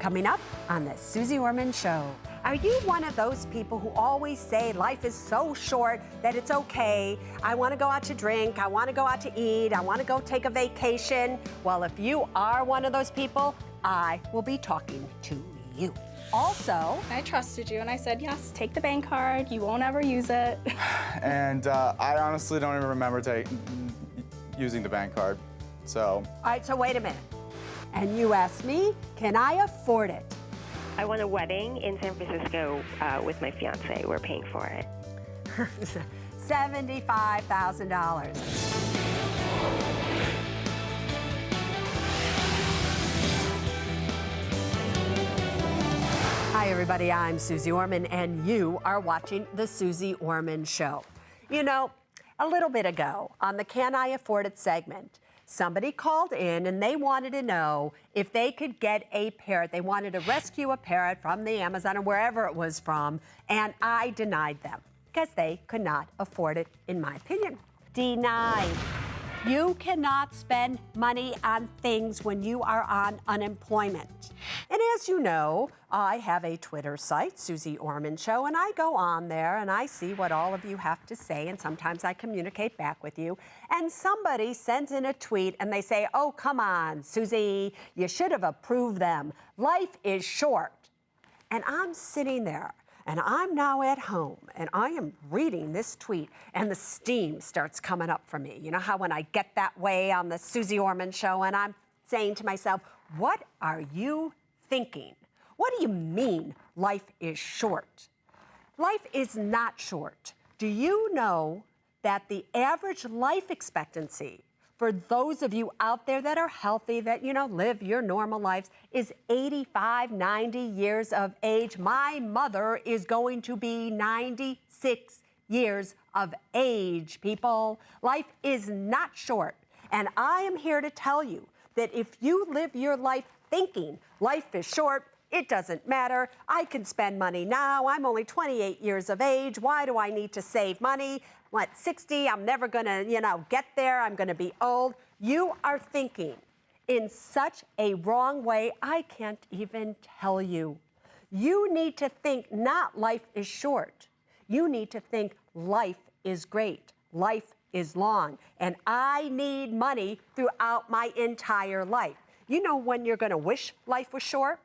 Coming up on the Suze Orman Show. Are you one of those people who always say life is so short that it's okay? I want to go out to drink. I want to go out to eat. I want to go take a vacation. Well, if you are one of those people, I will be talking to you. Also, I trusted you and I said, yes, take the bank card. You won't ever use it. And I honestly don't even remember using the bank card. So. All right, so wait a minute. And you asked me, can I afford it? I want a wedding in San Francisco with my fiance. We're paying for it. $75,000. Hi, everybody. I'm Suze Orman, and you are watching The Suze Orman Show. You know, a little bit ago on the Can I Afford It segment, somebody called in and they wanted to know if they could get a parrot. They wanted to rescue a parrot from the Amazon or wherever it was from, and I denied them because they could not afford it, in my opinion. Denied. You cannot spend money on things when you are on unemployment. And as you know, I have a Twitter site, Suze Orman Show, and I go on there and I see what all of you have to say, and sometimes I communicate back with you. And somebody sends in a tweet and they say, oh, come on, Suze, you should have approved them. Life is short. And I'm sitting there. And I'm now at home, and I am reading this tweet, and the steam starts coming up for me. You know how when I get that way on the Suze Orman Show, and I'm saying to myself, what are you thinking? What do you mean life is short? Life is not short. Do you know that the average life expectancy for those of you out there that are healthy, that, you know, live your normal lives, is 85, 90 years of age? My mother is going to be 96 years of age, people. Life is not short. And I am here to tell you that if you live your life thinking life is short, it doesn't matter. I can spend money now. I'm only 28 years of age. Why do I need to save money? At 60, I'm never gonna, get there. I'm gonna be old. You are thinking in such a wrong way, I can't even tell you. You need to think not life is short. You need to think life is great. Life is long. And I need money throughout my entire life. You know when you're gonna wish life was short?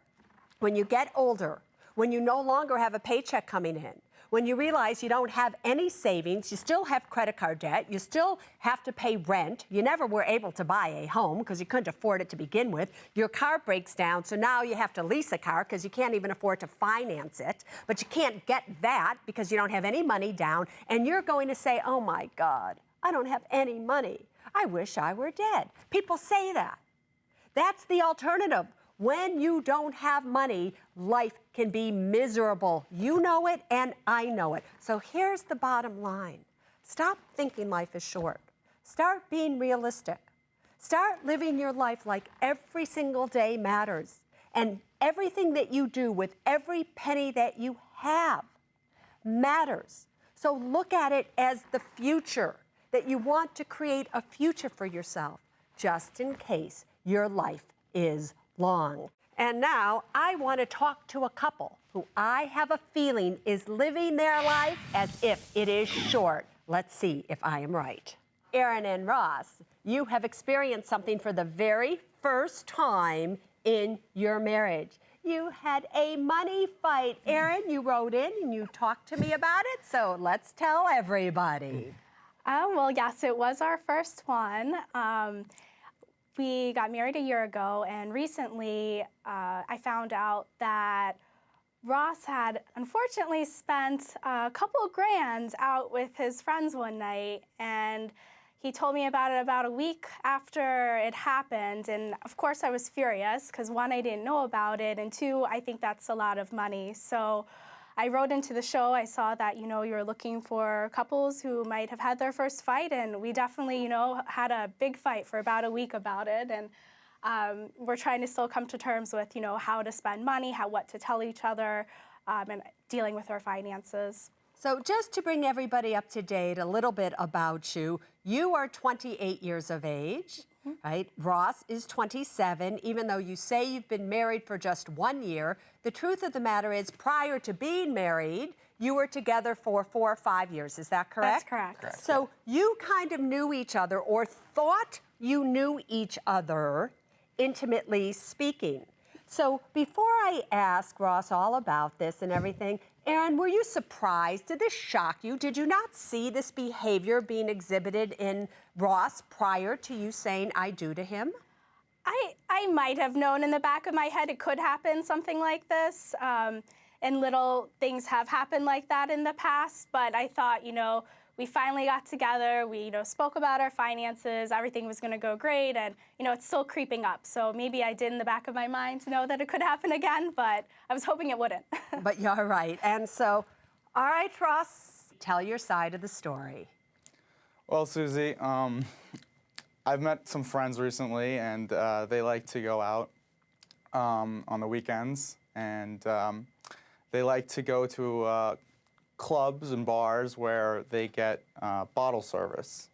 When you get older, when you no longer have a paycheck coming in, when you realize you don't have any savings, you still have credit card debt, you still have to pay rent, you never were able to buy a home because you couldn't afford it to begin with, your car breaks down, so now you have to lease a car because you can't even afford to finance it, but you can't get that because you don't have any money down, and you're going to say, oh my God, I don't have any money. I wish I were dead. People say that. That's the alternative. When you don't have money, life can be miserable. You know it, and I know it. So here's the bottom line. Stop thinking life is short. Start being realistic. Start living your life like every single day matters. And everything that you do with every penny that you have matters. So look at it as the future, that you want to create a future for yourself, just in case your life is long. And now I want to talk to a couple who I have a feeling is living their life as if it is short. Let's see if I am right. Erin and Ross, you have experienced something for the very first time in your marriage. You had a money fight. Erin, you wrote in and you talked to me about it, so let's tell everybody. Well, yes, it was our first one. We got married a year ago, and recently I found out that Ross had unfortunately spent a couple of grand out with his friends one night, and he told me about it about a week after it happened. And of course I was furious because one, I didn't know about it, and two, I think that's a lot of money. So I wrote into the show. I saw that, you were looking for couples who might have had their first fight, and we definitely, had a big fight for about a week about it. And we're trying to still come to terms with, how to spend money, what to tell each other, and dealing with our finances. So just to bring everybody up to date a little bit about you, you are 28 years of age. right? Ross is 27, even though you say you've been married for just 1 year. The truth of the matter is, prior to being married, you were together for 4 or 5 years. Is that correct? That's correct. So you kind of knew each other, or thought you knew each other, intimately speaking. So before I ask Ross all about this and everything, Erin, were you surprised? Did this shock you? Did you not see this behavior being exhibited in Ross prior to you saying I do to him? I might have known in the back of my head it could happen, something like this. And little things have happened like that in the past, but I thought, we finally got together, we, spoke about our finances, everything was gonna go great, and, it's still creeping up. So maybe I did in the back of my mind know that it could happen again, but I was hoping it wouldn't. But you're right. And so, all right, Ross, tell your side of the story. Well, Susie, I've met some friends recently, and they like to go out on the weekends, and they like to go to clubs and bars where they get bottle service.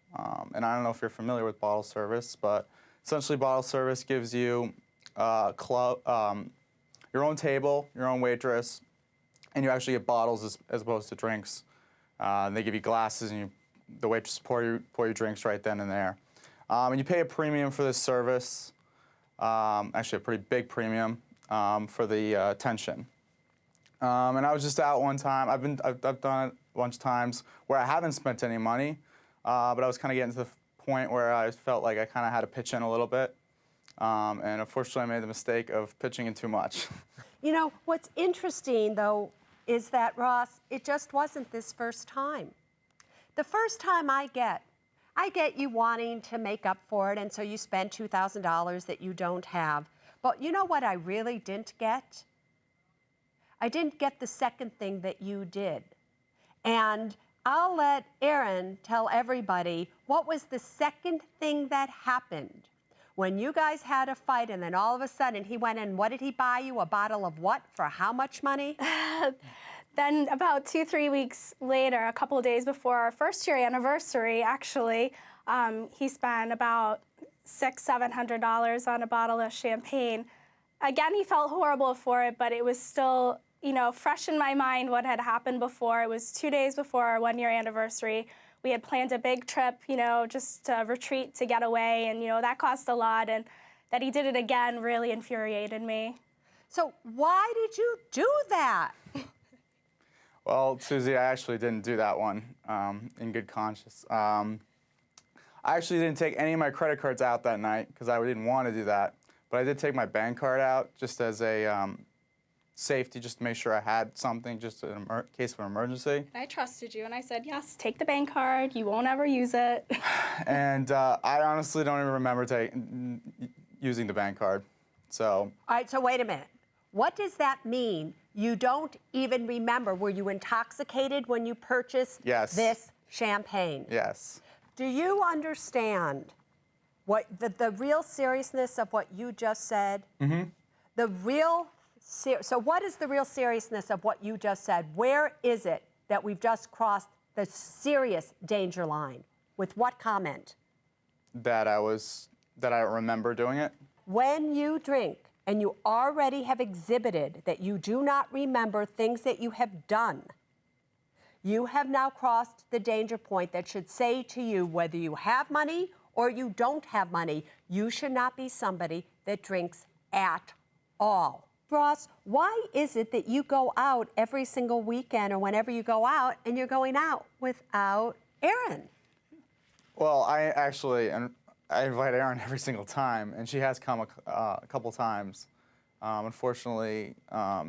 And I don't know if you're familiar with bottle service, but essentially bottle service gives you your own table, your own waitress, and you actually get bottles as opposed to drinks. They give you glasses, and the waitress pour your drinks right then and there. And you pay a premium for this service, actually a pretty big premium for the attention. And I was just out one time. I've done it a bunch of times where I haven't spent any money, but I was kind of getting to the point where I felt like I kind of had to pitch in a little bit. And unfortunately, I made the mistake of pitching in too much. What's interesting, though, is that, Ross, it just wasn't this first time. The first time I get you wanting to make up for it, and so you spend $2,000 that you don't have. But you know what I really didn't get? I didn't get the second thing that you did. And I'll let Erin tell everybody what was the second thing that happened when you guys had a fight, and then all of a sudden he went in. What did he buy you? A bottle of what? For how much money? Then about 2-3 weeks later, a couple of days before our first-year anniversary, actually, he spent about $600-700 on a bottle of champagne. Again, he felt horrible for it, but it was still, fresh in my mind what had happened before. It was 2 days before our 1-year anniversary. We had planned a big trip, just to retreat, to get away, and, that cost a lot, and that he did it again really infuriated me. So why did you do that? Well, Susie, I actually didn't do that one in good conscience. I actually didn't take any of my credit cards out that night because I didn't want to do that. But I did take my bank card out just as a safety, just to make sure I had something just in case of an emergency. I trusted you, and I said, yes, take the bank card. You won't ever use it. And I honestly don't even remember using the bank card. So. All right, so wait a minute. What does that mean? You don't even remember. Were you intoxicated when you purchased this champagne? Yes. Do you understand what the real seriousness of what you just said? Mm-hmm. So what is the real seriousness of what you just said? Where is it that we've just crossed the serious danger line? With what comment? That I remember doing it. When you drink, and you already have exhibited that you do not remember things that you have done, you have now crossed the danger point that should say to you, whether you have money or you don't have money, you should not be somebody that drinks at all. Ross, why is it that you go out every single weekend or whenever you go out and you're going out without Erin? Well, I invite Erin every single time, and she has come a couple times. Unfortunately,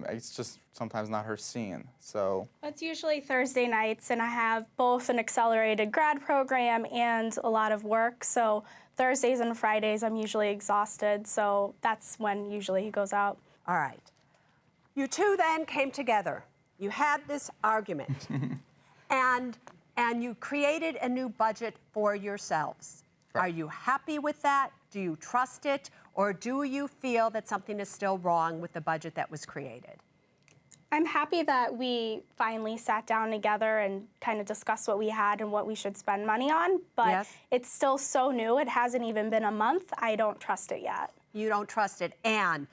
it's just sometimes not her scene. So It's usually Thursday nights, and I have both an accelerated grad program and a lot of work. So Thursdays and Fridays, I'm usually exhausted. So that's when usually he goes out. All right. You two then came together. You had this argument, and you created a new budget for yourselves. Right. Are you happy with that? Do you trust it? Or do you feel that something is still wrong with the budget that was created? I'm happy that we finally sat down together and kind of discussed what we had and what we should spend money on, but Yes. it's still so new. It hasn't even been a month. I don't trust it yet. You don't trust it. And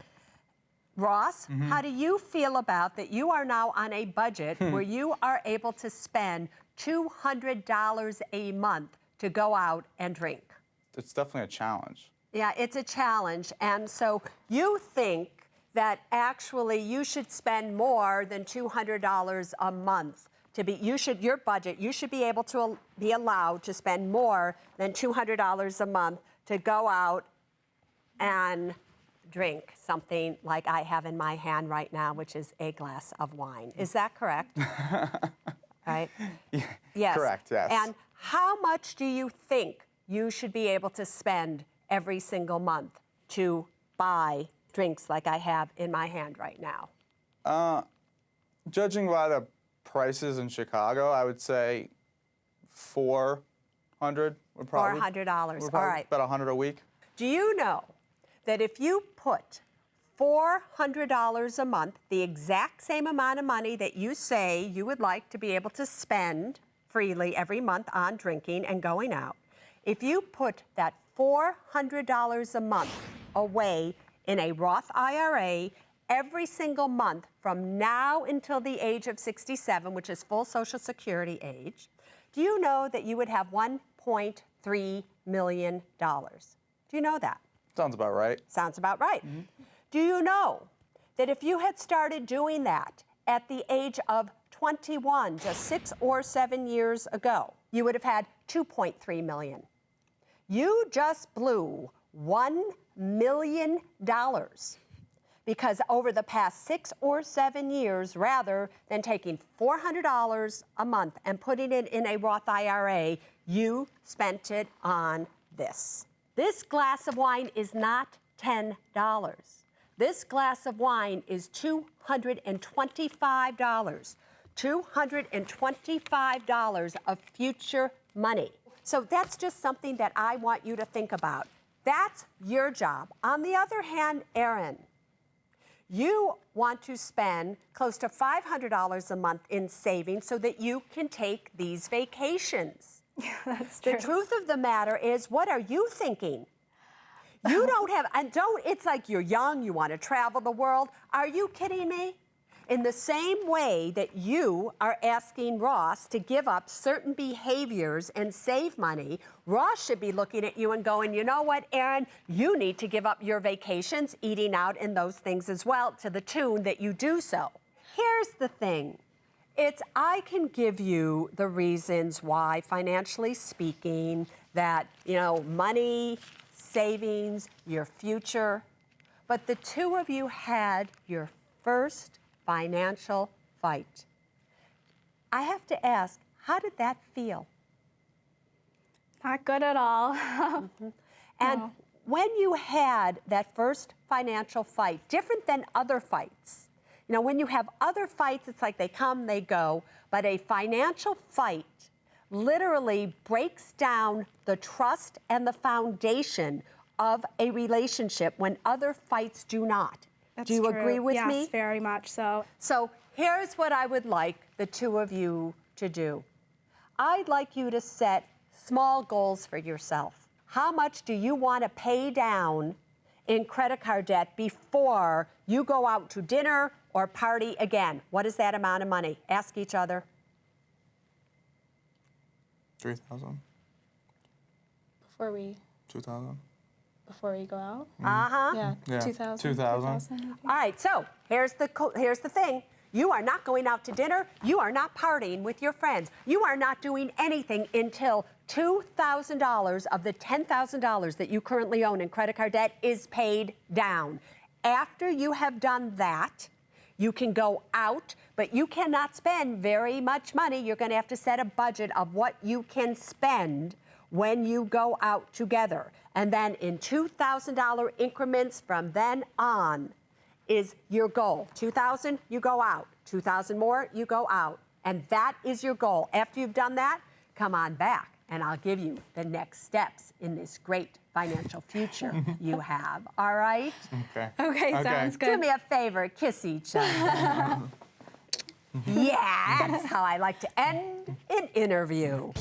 Ross, how do you feel about that you are now on a budget where you are able to spend $200 a month to go out and drink? It's definitely a challenge. Yeah, it's a challenge. And so you think that actually you should spend more than $200 a month to be, your budget, you should be able to be allowed to spend more than $200 a month to go out and drink something like I have in my hand right now, which is a glass of wine. Is that correct? Right? Yes. Correct, yes. And how much do you think you should be able to spend every single month to buy drinks like I have in my hand right now? Judging by the prices in Chicago, I would say $400 would probably. $400. Would All probably right. About $100 a week. Do you know that if you put $400 a month, the exact same amount of money that you say you would like to be able to spend freely every month on drinking and going out, if you put that $400 a month away in a Roth IRA every single month from now until the age of 67, which is full Social Security age, do you know that you would have $1.3 million? Do you know that? Sounds about right. Sounds about right. Do you know that if you had started doing that at the age of 21, just 6 or 7 years ago, you would have had $2.3 million. You just blew $1 million because over the past 6 or 7 years, rather than taking $400 a month and putting it in a Roth IRA, you spent it on this. This glass of wine is not $10. This glass of wine is $225. $225 of future money. So that's just something that I want you to think about. That's your job. On the other hand, Erin, you want to spend close to $500 a month in savings so that you can take these vacations. Yeah, that's true. The truth of the matter is, what are you thinking? You don't have, and it's like you're young, you want to travel the world. Are you kidding me? In the same way that you are asking Ross to give up certain behaviors and save money, Ross should be looking at you and going, you know what, Erin, you need to give up your vacations, eating out, and those things as well, to the tune that you do so. Here's the thing. I can give you the reasons why, financially speaking, that, money, savings, your future, but the two of you had your first financial fight. I have to ask, how did that feel? Not good at all. And No. when you had that first financial fight, different than other fights, when you have other fights, it's like they come, they go, but a financial fight literally breaks down the trust and the foundation of a relationship when other fights do not. That's Do you true. agree with me? Yes, very much so. So here's what I would like the two of you to do. I'd like you to set small goals for yourself. How much do you want to pay down in credit card debt before you go out to dinner or party again? What is that amount of money? Ask each other. 3,000, Before we 2,000. go out? Uh-huh. Yeah, Yeah, 2,000. 2,000. All right, so here's the thing. You are not going out to dinner. You are not partying with your friends. You are not doing anything until $2,000 of the $10,000 that you currently own in credit card debt is paid down. After you have done that, you can go out, but you cannot spend very much money. You're going to have to set a budget of what you can spend when you go out together. And then in $2,000 increments from then on is your goal. 2,000, you go out. 2,000 more, you go out. And that is your goal. After you've done that, come on back and I'll give you the next steps in this great financial future you have. All right? Okay. Okay, sounds Do good. me a favor, kiss each other. Yeah, that's how I like to end an interview.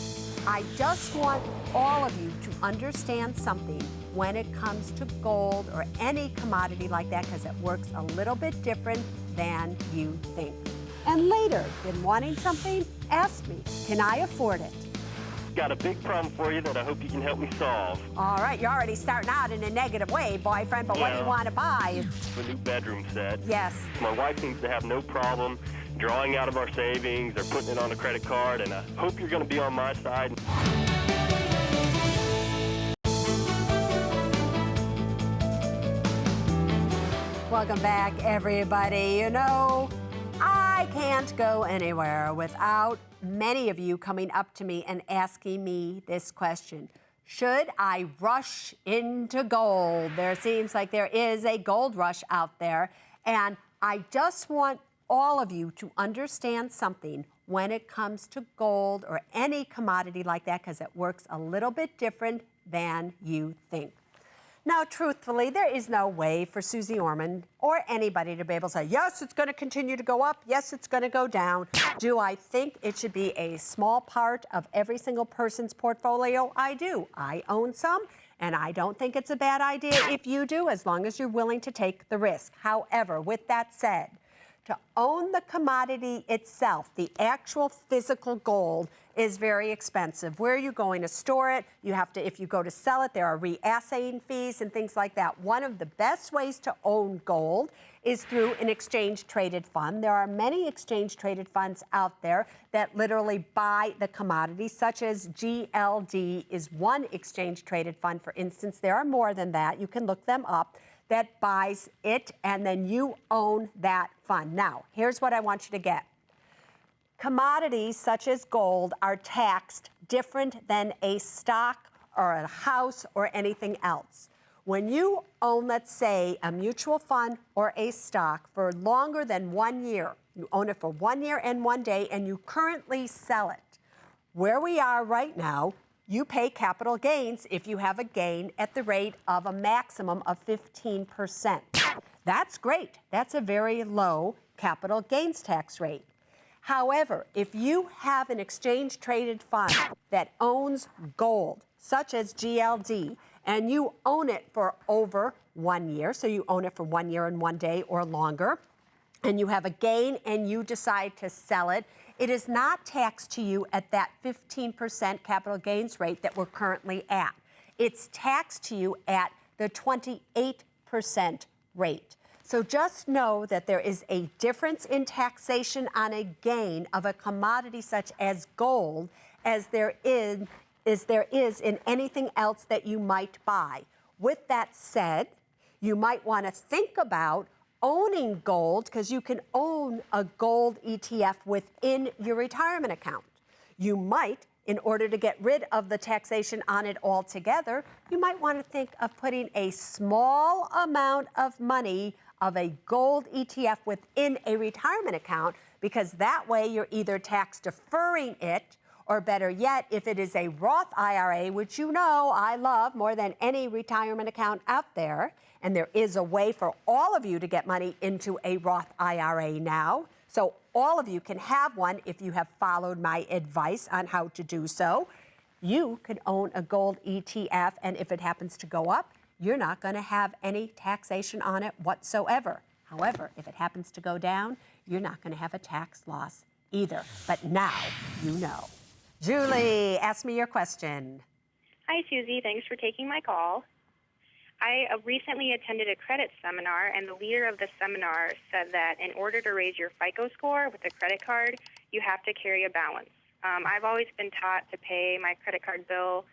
I just want all of you to understand something when it comes to gold or any commodity like that, because it works a little bit different than you think. And later, been wanting something? Ask me, can I afford it? Got a big problem for you that I hope you can help me solve. All right, you're already starting out in a negative way, boyfriend, but what do you Yeah. want to buy? A new bedroom set. Yes. My wife seems to have no problem drawing out of our savings or putting it on a credit card, and I hope you're going to be on my side. Welcome back, everybody. You know, I can't go anywhere without many of you coming up to me and asking me this question. Should I rush into gold? There seems like there is a gold rush out there, and I just want all of you to understand something when it comes to gold or any commodity like that, because it works a little bit different than you think. Now, truthfully, there is no way for Suze Orman or anybody to be able to say, yes, it's going to continue to go up, yes, it's going to go down. Do I think it should be a small part of every single person's portfolio? I do. I own some, and I don't think it's a bad idea if you do, as long as you're willing to take the risk. However, with that said, to own the commodity itself, the actual physical gold, is very expensive. Where are you going to store it? You have to, if you go to sell it, there are reassaying fees and things like that. One of the best ways to own gold is through an exchange-traded fund. There are many exchange-traded funds out there that literally buy the commodity, such as GLD is one exchange-traded fund, for instance. There are more than that. You can look them up. That buys it, and then you own that fund. Now, here's what I want you to get. Commodities such as gold are taxed different than a stock or a house or anything else. When you own, let's say, a mutual fund or a stock for longer than 1 year, you own it for 1 year and 1 day, and you currently sell it, where we are right now, you pay capital gains if you have a gain at the rate of a maximum of 15%. That's great. That's a very low capital gains tax rate. However, if you have an exchange-traded fund that owns gold, such as GLD, and you own it for over 1 year, so you own it for 1 year and 1 day or longer, and you have a gain and you decide to sell it, it is not taxed to you at that 15% capital gains rate that we're currently at. It's taxed to you at the 28% rate. So just know that there is a difference in taxation on a gain of a commodity such as gold as there is in anything else that you might buy. With that said, you might want to think about owning gold, because you can own a gold ETF within your retirement account. You might, in order to get rid of the taxation on it altogether, you might want to think of putting a small amount of money of a gold ETF within a retirement account, because that way you're either tax deferring it, or better yet, if it is a Roth IRA, which you know I love more than any retirement account out there, and there is a way for all of you to get money into a Roth IRA now. So all of you can have one if you have followed my advice on how to do so. You could own a gold ETF, and if it happens to go up, you're not going to have any taxation on it whatsoever. However, if it happens to go down, you're not going to have a tax loss either. But now you know. Julie, ask me your question. Hi, Suze. Thanks for taking my call. I recently attended a credit seminar, and the leader of the seminar said that in order to raise your FICO score with a credit card, you have to carry a balance. I've always been taught to pay my credit card bill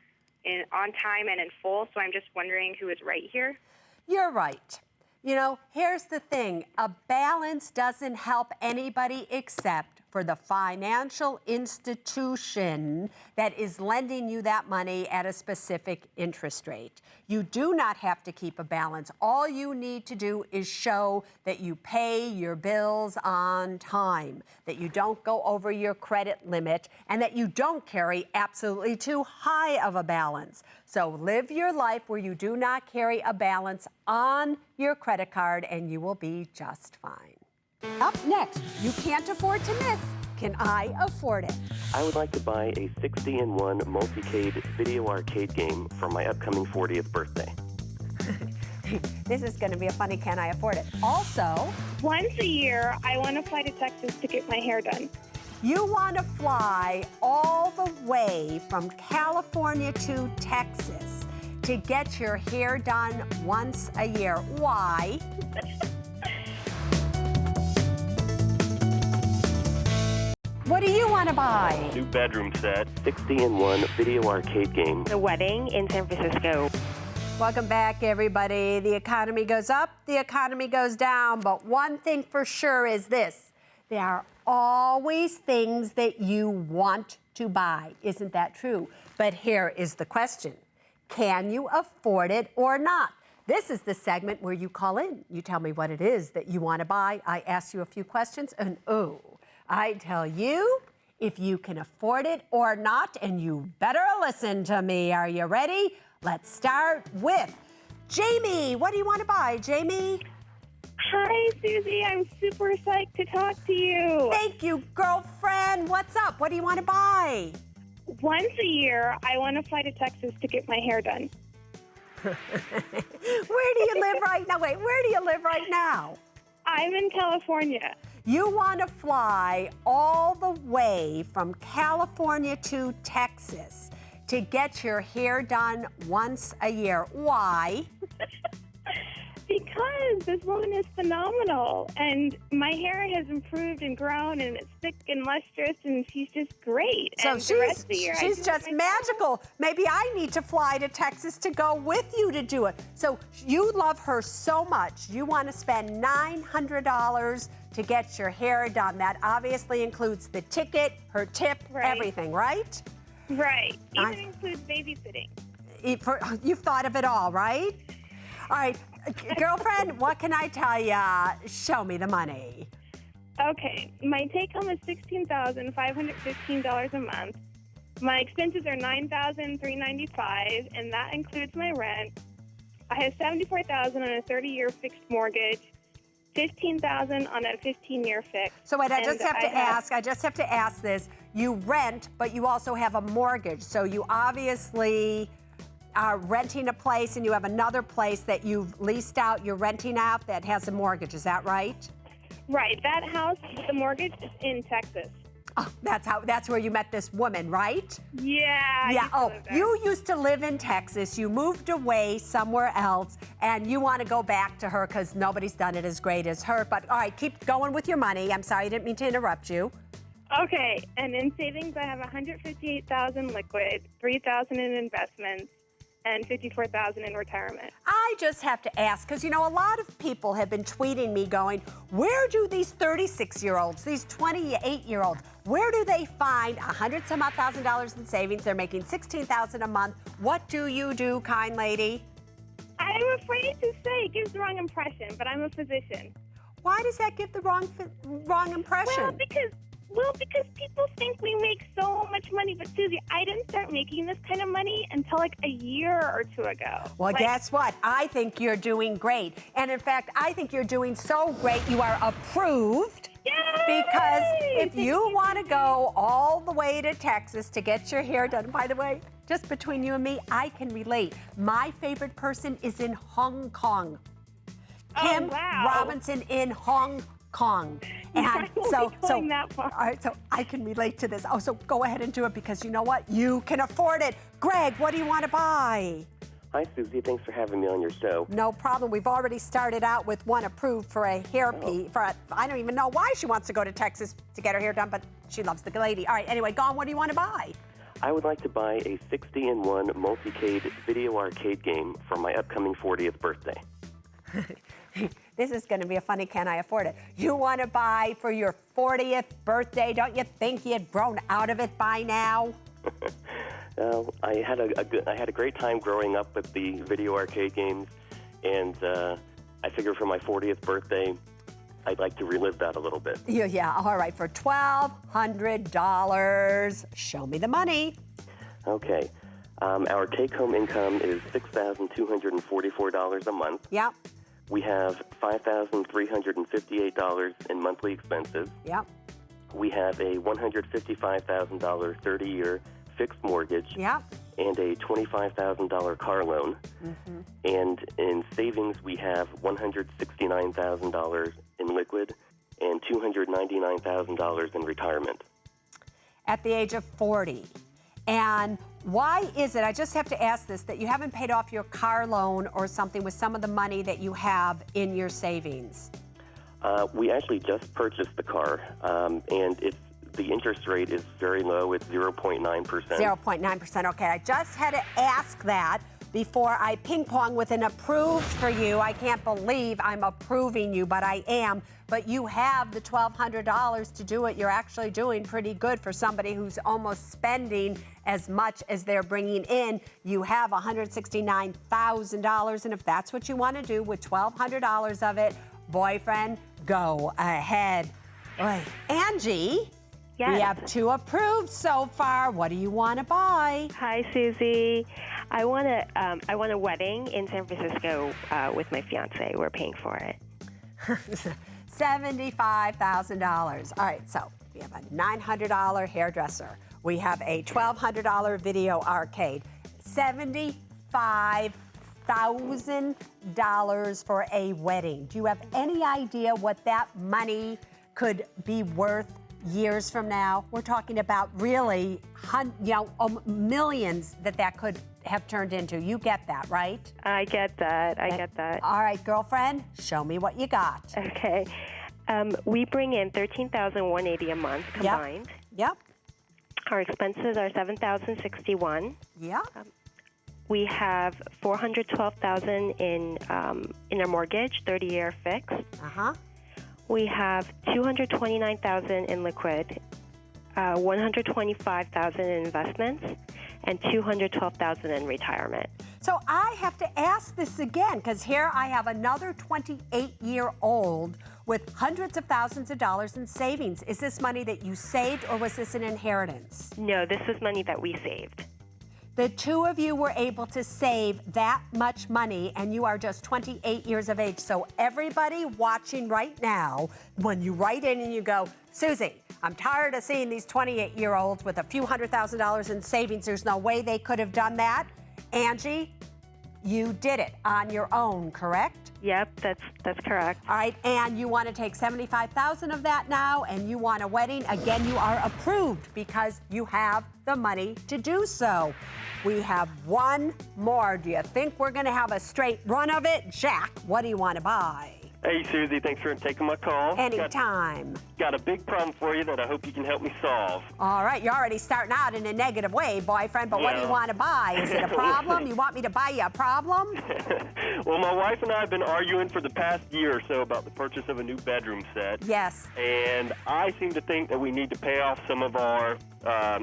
on time and in full, so I'm just wondering who is right here. You're right. You know, here's the thing. A balance doesn't help anybody except for the financial institution that is lending you that money at a specific interest rate. You do not have to keep a balance. All you need to do is show that you pay your bills on time, that you don't go over your credit limit, and that you don't carry absolutely too high of a balance. So live your life where you do not carry a balance on your credit card, and you will be just fine. Up next, you can't afford to miss. Can I afford it? I would like to buy a 60-in-1 multi-cade video arcade game for my upcoming 40th birthday. This is going to be a funny Can I Afford It? Also, Once a year, I want to fly to Texas to get my hair done. you want to fly all the way from California to Texas to get your hair done once a year. Why? What do you want to buy? New bedroom set, 60-in-1 video arcade game. The wedding in San Francisco. Welcome back, everybody. The economy goes up, the economy goes down, but one thing for sure is this. There are always things that you want to buy. Isn't that true? But here is the question. Can you afford it or not? This is the segment where you call in. You tell me what it is that you want to buy. I ask you a few questions, and I tell you if you can afford it or not, and you better listen to me. Are you ready? Let's start with Jamie. What do you want to buy, Jamie? Hi, Susie. I'm super psyched to talk to you. Thank you, girlfriend. What's up? What do you want to buy? Once a year, I want to fly to Texas to get my hair done. Where do you live right now? Wait, where do you live right now? I'm in California. You want to fly all the way from California to Texas to get your hair done once a year. Why? Because this woman is phenomenal, and my hair has improved and grown, and it's thick and lustrous, and she's just great. So and the rest of the year, I she's do just it myself. magical. Maybe I need to fly to Texas to go with you to do it. So you love her so much. You want to spend $900 to get your hair done. That obviously includes the ticket, her tip, Right. everything, right? Right. Even includes babysitting. You've thought of it all, right? All right, girlfriend, what can I tell ya? Show me the money. Okay, my take home is $16,515 a month. My expenses are $9,395, and that includes my rent. I have $74,000 on a 30-year fixed mortgage, $15,000 on a 15-year fixed. So wait, I And just have to ask this. You rent, but you also have a mortgage. So you obviously are renting a place, and you have another place that you've leased out, you're renting out that has a mortgage. Is that right? Right, that house with the mortgage is in Texas. Oh, that's where you met this woman, right? Yeah. I Yeah. used to Oh, live there. you used to live in Texas. You moved away somewhere else, and you want to go back to her because nobody's done it as great as her. But all right, keep going with your money. I'm sorry, I didn't mean to interrupt you. Okay, and in savings, I have $158,000 liquid, $3,000 in investments, and $54,000 in retirement. I just have to ask, because, a lot of people have been tweeting me going, where do these 36-year-olds, these 28-year-olds, where do they find $100-some-odd thousand in savings? They're making $16,000 a month. What do you do, kind lady? I'm afraid to say it gives the wrong impression, but I'm a physician. Why does that give the wrong impression? Well, because people think we make so much money, but Susie, I didn't start making this kind of money until like a year or two ago. Well, guess what? I think you're doing great. And in fact, I think you're doing so great, you are approved. Yay! Because if you want to go all the way to Texas to get your hair done, by the way, just between you and me, I can relate. My favorite person is in Hong Kong. Kim wow. Robinson in Hong Kong. And I won't be going that far. all right, so I can relate to this. Oh, so go ahead and do it because you know what? You can afford it. Greg, what do you want to buy? Hi, Susie. Thanks for having me on your show. No problem. We've already started out with one approved for a hair piece. I don't even know why she wants to go to Texas to get her hair done, but she loves the lady. All right, anyway, go on. What do you want to buy? I would like to buy a 60-in-1 multi-cade video arcade game for my upcoming 40th birthday. This is going to be a funny Can I Afford It? You want to buy for your 40th birthday? Don't you think you'd grown out of it by now? I had a great time growing up with the video arcade games, and I figure for my 40th birthday, I'd like to relive that a little bit. Yeah. All right, for $1,200. Show me the money. Okay. Our take-home income is $6,244 a month. Yep. We have $5,358 in monthly expenses. Yep. We have a $155,000 30-year fixed mortgage. Yep. And a $25,000 car loan. Mm-hmm. And in savings, we have $169,000 in liquid and $299,000 in retirement. At the age of 40. And why is it, I just have to ask this, that you haven't paid off your car loan or something with some of the money that you have in your savings? We actually just purchased the car, and the interest rate is very low. It's 0.9%. 0.9%. Okay, I just had to ask that before I ping pong with an approved for you. I can't believe I'm approving you, but I am. But you have the $1,200 to do it. You're actually doing pretty good for somebody who's almost spending as much as they're bringing in. You have $169,000, and if that's what you want to do with $1,200 of it, boyfriend, go ahead. Oy. Angie? Yes. We have 2 approved so far. What do you want to buy? Hi, Susie. I want a wedding in San Francisco with my fiance. We're paying for it. $75,000. All right, so we have a $900 hairdresser. We have a $1,200 video arcade. $75,000 for a wedding. Do you have any idea what that money could be worth years from now? We're talking about really, millions that could have turned into. You get that, right? I get that. All right, girlfriend, show me what you got. Okay. We bring in $13,180 a month combined. Yep. Our expenses are $7,061. Yep. We have $412,000 in our mortgage, 30-year fixed. Uh-huh. We have $229,000 in liquid, $125,000 in investments, and $212,000 in retirement. So I have to ask this again, because here I have another 28-year-old with hundreds of thousands of dollars in savings. Is this money that you saved, or was this an inheritance? No, this is money that we saved. The 2 of you were able to save that much money, and you are just 28 years of age. So everybody watching right now, when you write in and you go, Susie, I'm tired of seeing these 28-year-olds with a few $100,000 in savings. There's no way they could have done that. Angie, you did it on your own, correct? Yep, that's correct. All right, and you want to take $75,000 of that now, and you want a wedding. Again, you are approved because you have the money to do so. We have 1 more. Do you think we're going to have a straight run of it? Jack, what do you want to buy? Hey, Susie, thanks for taking my call. Anytime. Got a big problem for you that I hope you can help me solve. All right, you're already starting out in a negative way, boyfriend, but what do you Yeah. want to buy? Is it a problem? You want me to buy you a problem? Well, my wife and I have been arguing for the past year or so about the purchase of a new bedroom set. Yes. And I seem to think that we need to pay off some of our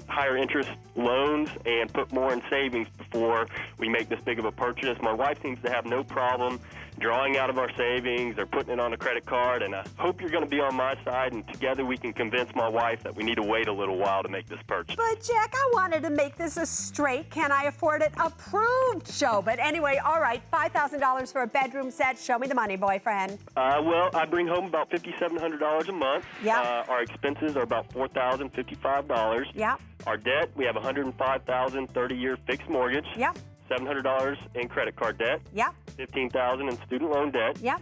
higher interest loans and put more in savings before we make this big of a purchase. My wife seems to have no problem drawing out of our savings or putting it on a credit card, and I hope you're going to be on my side, and together we can convince my wife that we need to wait a little while to make this purchase. But, Jack, I wanted to make this a straight, can I afford it, approved show. But anyway, all right, $5,000 for a bedroom set. Show me the money, boyfriend. Well, I bring home about $5,700 a month. Yeah. Our expenses are about $4,055. Yeah. Our debt, we have $105,000 30-year fixed mortgage. Yeah. $700 in credit card debt. Yeah. $15,000 in student loan debt. Yeah.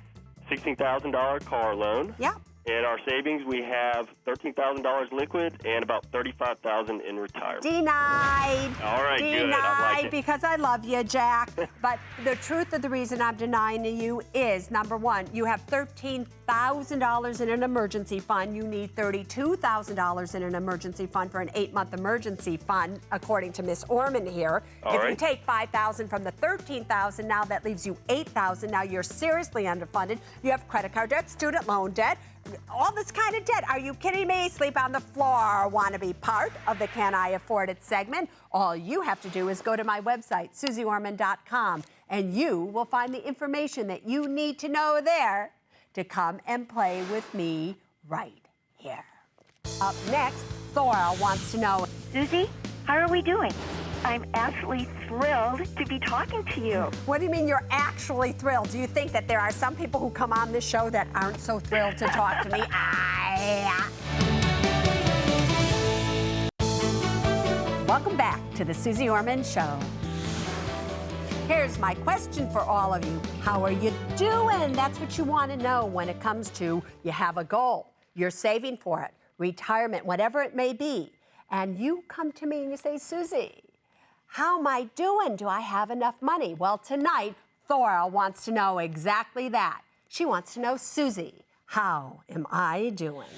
$16,000 car loan. Yeah. In our savings, we have $13,000 liquid and about $35,000 in retirement. Denied. All right, good. I Denied like it. because I love you, Jack. But the truth of the reason I'm denying to you is, number one, you have $13,000 in an emergency fund. You need $32,000 in an emergency fund for an 8-month emergency fund, according to Miss Orman here. All if right. you take $5,000 from the $13,000, now that leaves you $8,000. Now you're seriously underfunded. You have credit card debt, student loan debt, all this kind of debt. Are you kidding me? Sleep on the floor. Want to be part of the Can I Afford It segment? All you have to do is go to my website, SuzeOrman.com, and you will find the information that you need to know there to come and play with me right here. Up next, Thora wants to know, Susie, how are we doing? I'm absolutely thrilled to be talking to you. What do you mean you're actually thrilled? Do you think that there are some people who come on this show that aren't so thrilled to talk to me? Welcome back to the Suze Orman Show. Here's my question for all of you. How are you doing? That's what you want to know when it comes to you have a goal. You're saving for it, retirement, whatever it may be. And you come to me and you say, Suze, how am I doing? Do I have enough money? Well, tonight, Thora wants to know exactly that. She wants to know, Suze, how am I doing?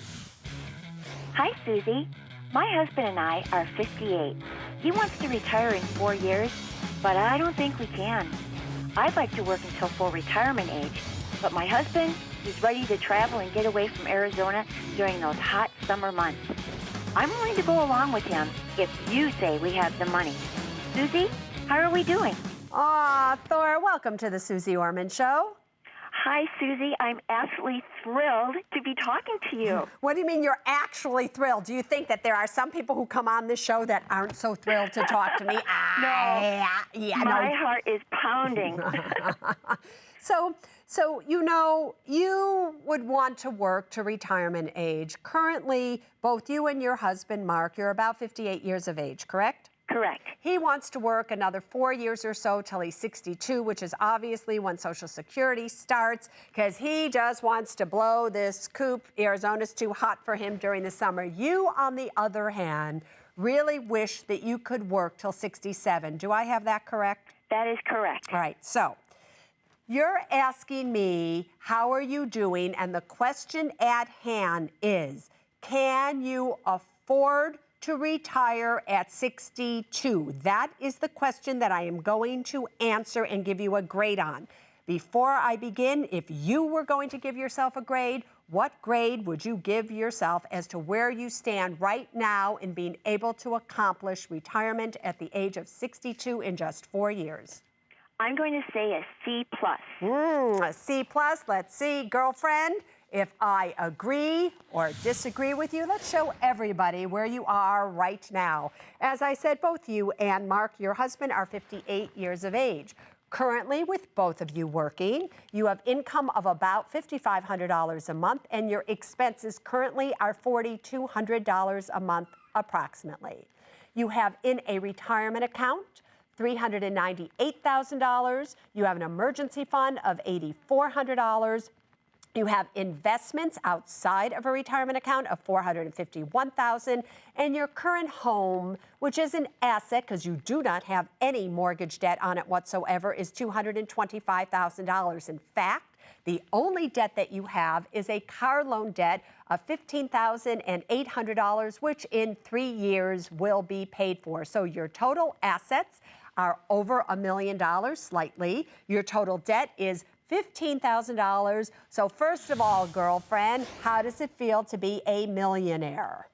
Hi, Susie. My husband and I are 58. He wants to retire in 4 years, but I don't think we can. I'd like to work until full retirement age, but my husband, he's ready to travel and get away from Arizona during those hot summer months. I'm willing to go along with him if you say we have the money. Susie, how are we doing? Aw, Thora, welcome to the Suze Orman Show. Hi, Susie. I'm absolutely thrilled to be talking to you. What do you mean you're actually thrilled? Do you think that there are some people who come on this show that aren't so thrilled to talk to me? My heart is pounding. So, you know, you would want to work to retirement age. Currently, both you and your husband, Mark, you're about 58 years of age, correct? Correct. He wants to work another 4 years or so till he's 62, which is obviously when Social Security starts, because he just wants to blow this coop. Arizona's too hot for him during the summer. You, on the other hand, really wish that you could work till 67. Do I have that correct? That is correct. All right, so you're asking me, how are you doing? And the question at hand is, can you afford to retire at 62? That is the question that I am going to answer and give you a grade on. Before I begin, if you were going to give yourself a grade, what grade would you give yourself as to where you stand right now in being able to accomplish retirement at the age of 62 in just 4 years? I'm going to say a C+. A C+. Let's see, girlfriend. If I agree or disagree with you, let's show everybody where you are right now. As I said, both you and Mark, your husband, are 58 years of age. Currently, with both of you working, you have income of about $5,500 a month, and your expenses currently are $4,200 a month approximately. You have in a retirement account $398,000. You have an emergency fund of $8,400. You have investments outside of a retirement account of $451,000, and your current home, which is an asset because you do not have any mortgage debt on it whatsoever, is $225,000. In fact, the only debt that you have is a car loan debt of $15,800, which in 3 years will be paid for. So your total assets are over $1 million slightly. Your total debt is $15,000. So first of all, girlfriend, how does it feel to be a millionaire?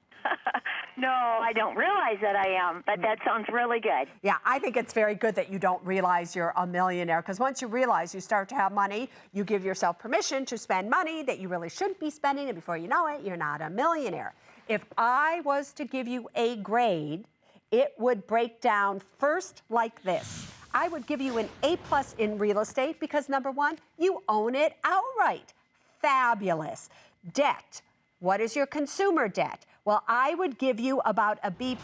No, I don't realize that I am, but that sounds really good. Yeah, I think it's very good that you don't realize you're a millionaire, because once you realize you start to have money, you give yourself permission to spend money that you really shouldn't be spending, and before you know it, you're not a millionaire. If I was to give you a grade, it would break down first like this. I would give you an A+ in real estate because, number one, you own it outright. Fabulous. Debt. What is your consumer debt? Well, I would give you about a B+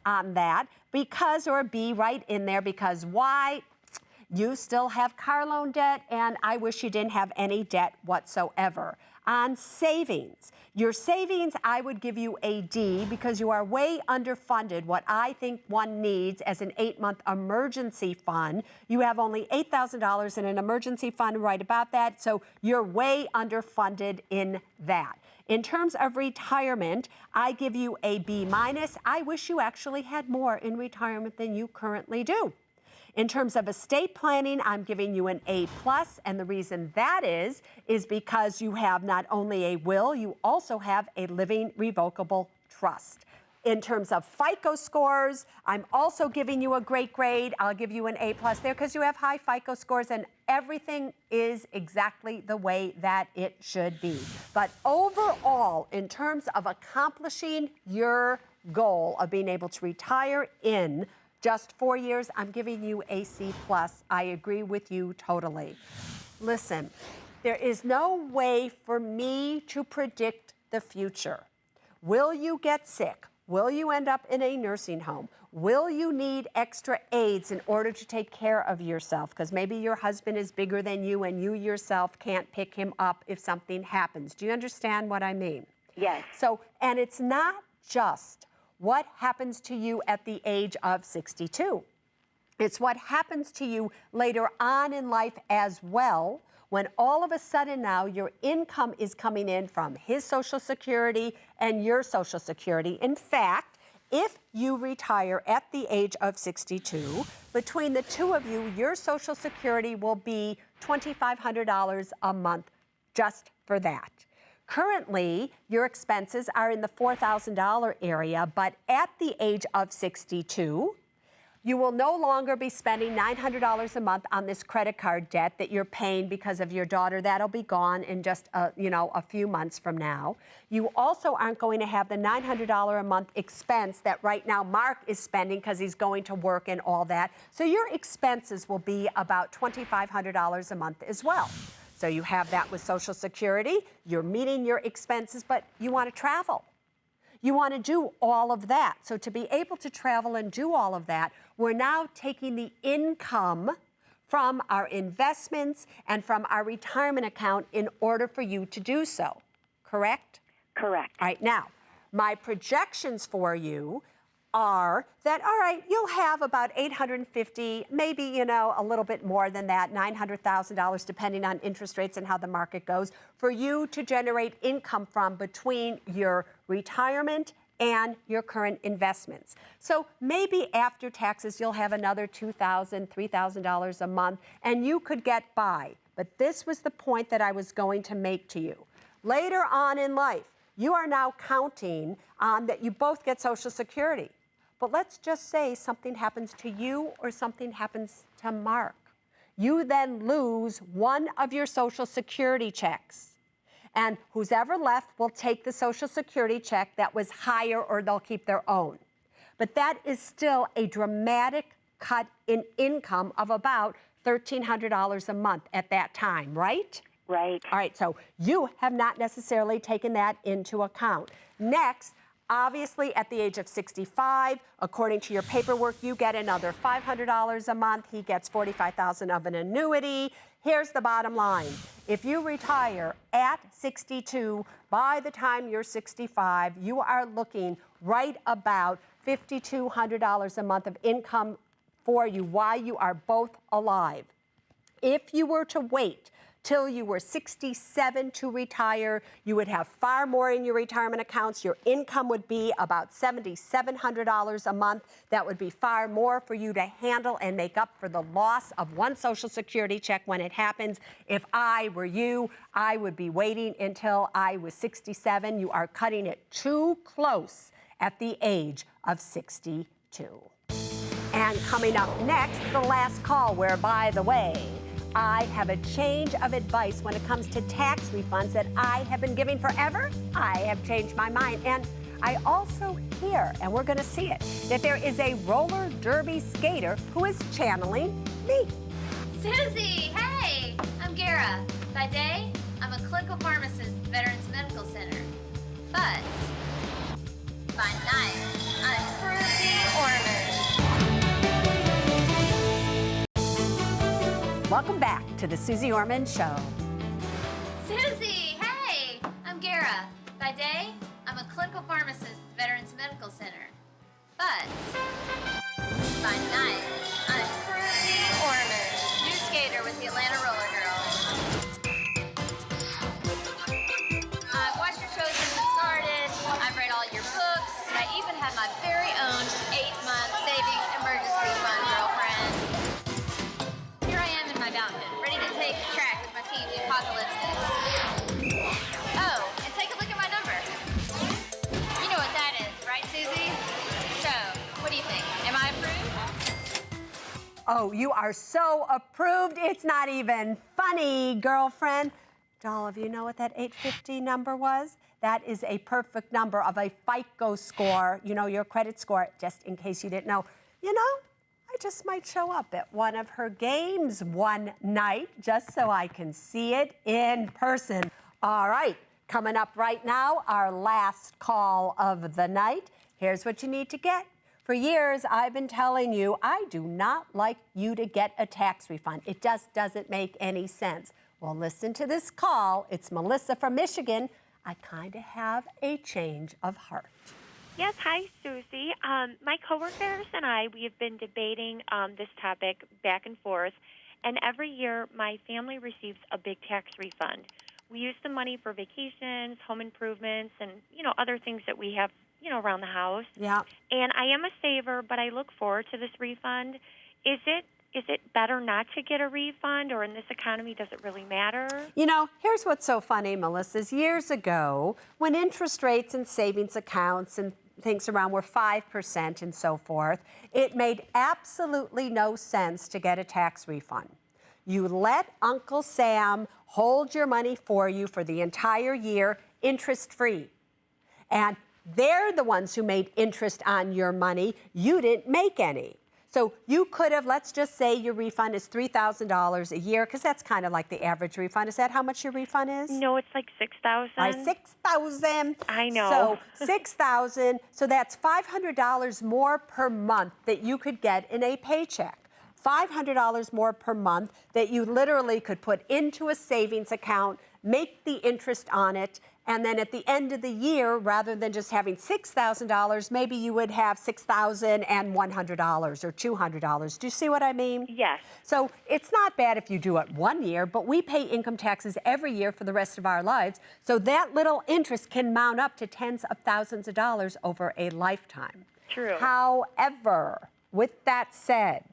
on that because, or a B right in there, because why? You still have car loan debt, and I wish you didn't have any debt whatsoever. On savings, your savings, I would give you a D because you are way underfunded what I think one needs as an 8-month emergency fund. You have only $8,000 in an emergency fund, right about that, so you're way underfunded in that. In terms of retirement, I give you a B-. I wish you actually had more in retirement than you currently do. In terms of estate planning, I'm giving you an A+, and the reason that is because you have not only a will, you also have a living revocable trust. In terms of FICO scores, I'm also giving you a great grade. I'll give you an A+ there because you have high FICO scores and everything is exactly the way that it should be. But overall, in terms of accomplishing your goal of being able to retire in Just 4 years, I'm giving you a C+. I agree with you totally. Listen, there is no way for me to predict the future. Will you get sick? Will you end up in a nursing home? Will you need extra aids in order to take care of yourself? Because maybe your husband is bigger than you and you yourself can't pick him up if something happens. Do you understand what I mean? Yes. So, and it's not just what happens to you at the age of 62. It's what happens to you later on in life as well, when all of a sudden now your income is coming in from his Social Security and your Social Security. In fact, if you retire at the age of 62, between the two of you, your Social Security will be $2,500 a month just for that. Currently, your expenses are in the $4,000 area, but at the age of 62, you will no longer be spending $900 a month on this credit card debt that you're paying because of your daughter. That'll be gone in just a few months from now. You also aren't going to have the $900 a month expense that right now Mark is spending because he's going to work and all that. So your expenses will be about $2,500 a month as well. So you have that with Social Security. You're meeting your expenses, but you want to travel. You want to do all of that. So to be able to travel and do all of that, we're now taking the income from our investments and from our retirement account in order for you to do so. Correct? Correct. All right, now, my projections for you are that, all right, you'll have about $850, maybe, a little bit more than that, $900,000, depending on interest rates and how the market goes, for you to generate income from between your retirement and your current investments. So maybe after taxes, you'll have another $2,000, $3,000 a month, and you could get by. But this was the point that I was going to make to you. Later on in life, you are now counting on that you both get Social Security. But let's just say something happens to you or something happens to Mark. You then lose one of your Social Security checks. And who's ever left will take the Social Security check that was higher, or they'll keep their own. But that is still a dramatic cut in income of about $1,300 a month at that time, right? Right. All right, so you have not necessarily taken that into account. Next, obviously at the age of 65, according to your paperwork, you get another $500 a month. He gets $45,000 of an annuity. Here's the bottom line. If you retire at 62, by the time you're 65, you are looking right about $5,200 a month of income for you while you are both alive. If you were to wait till you were 67 to retire, you would have far more in your retirement accounts. Your income would be about $7,700 a month. That would be far more for you to handle and make up for the loss of one Social Security check when it happens. If I were you, I would be waiting until I was 67. You are cutting it too close at the age of 62. And coming up next, the last call, where, by the way, I have a change of advice when it comes to tax refunds that I have been giving forever. I have changed my mind. And I also hear, and we're going to see it, that there is a roller derby skater who is channeling me. Susie, hey, I'm Gara. By day, I'm a clinical pharmacist at Veterans Medical Center. But by night, I'm Suze Orman. Welcome back to the Suze Orman Show. Susie, hey, I'm Gara. By day, I'm a clinical pharmacist at Veterans Medical Center. But by night, I'm Suze Orman, new skater with the Atlanta Roller Girls. I've watched your shows since it started. I've read all your books. And I even have my very own 8-month savings emergency fund, girlfriend. Here I am in my mountain, ready to take track with my team, the Apocalypse. Oh, and take a look at my number. You know what that is, right, Susie? So, what do you think? Am I approved? Oh, you are so approved. It's not even funny, girlfriend. Do all of you know what that 850 number was? That is a perfect number of a FICO score, your credit score, just in case you didn't know. I just might show up at one of her games one night just so I can see it in person. All right, coming up right now, our last call of the night. Here's what you need to get. For years, I've been telling you, I do not like you to get a tax refund. It just doesn't make any sense. Well, listen to this call. It's Melissa from Michigan. I kind of have a change of heart. Yes, hi, Susie. My coworkers and I, we have been debating this topic back and forth, and every year my family receives a big tax refund. We use the money for vacations, home improvements, and, other things that we have, around the house. Yeah. And I am a saver, but I look forward to this refund. Is it better not to get a refund, or in this economy, does it really matter? Here's what's so funny, Melissa, is years ago, when interest rates and savings accounts and things around were 5% and so forth, it made absolutely no sense to get a tax refund. You let Uncle Sam hold your money for you for the entire year, interest-free. And they're the ones who made interest on your money. You didn't make any. So you could have, let's just say your refund is $3,000 a year, because that's kind of like the average refund. Is that how much your refund is? No, it's like $6,000. $6,000. I know. So $6,000. So that's $500 more per month that you could get in a paycheck. $500 more per month that you literally could put into a savings account, make the interest on it, and then at the end of the year, rather than just having $6,000, maybe you would have $6,100 or $200. Do you see what I mean? Yes. So it's not bad if you do it one year, but we pay income taxes every year for the rest of our lives. So that little interest can mount up to tens of thousands of dollars over a lifetime. True. However, with that said,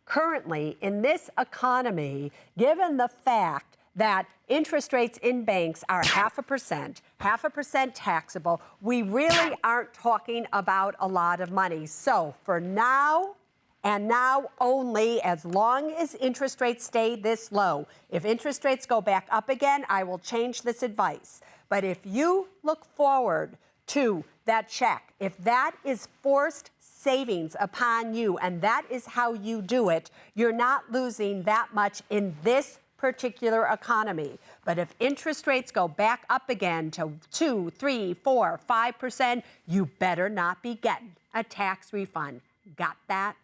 currently in this economy, given the fact that interest rates in banks are 0.5% taxable, we really aren't talking about a lot of money. So for now, and now only, as long as interest rates stay this low, if interest rates go back up again, I will change this advice. But if you look forward to that check, if that is forced savings upon you and that is how you do it, you're not losing that much in this particular economy. But if interest rates go back up again to 2, 3, 4, 5%, you better not be getting a tax refund. Got that?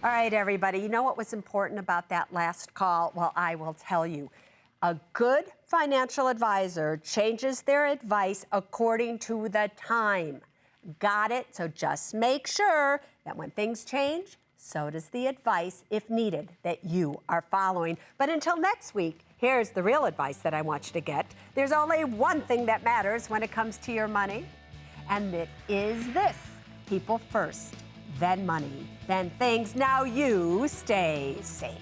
All right, everybody. You know what was important about that last call? Well, I will tell you. A good financial advisor changes their advice according to the time. Got it? So just make sure that when things change, so does the advice, if needed, that you are following. But until next week, here's the real advice that I want you to get. There's only one thing that matters when it comes to your money, and it is this: people first, then money, then things. Now you stay safe.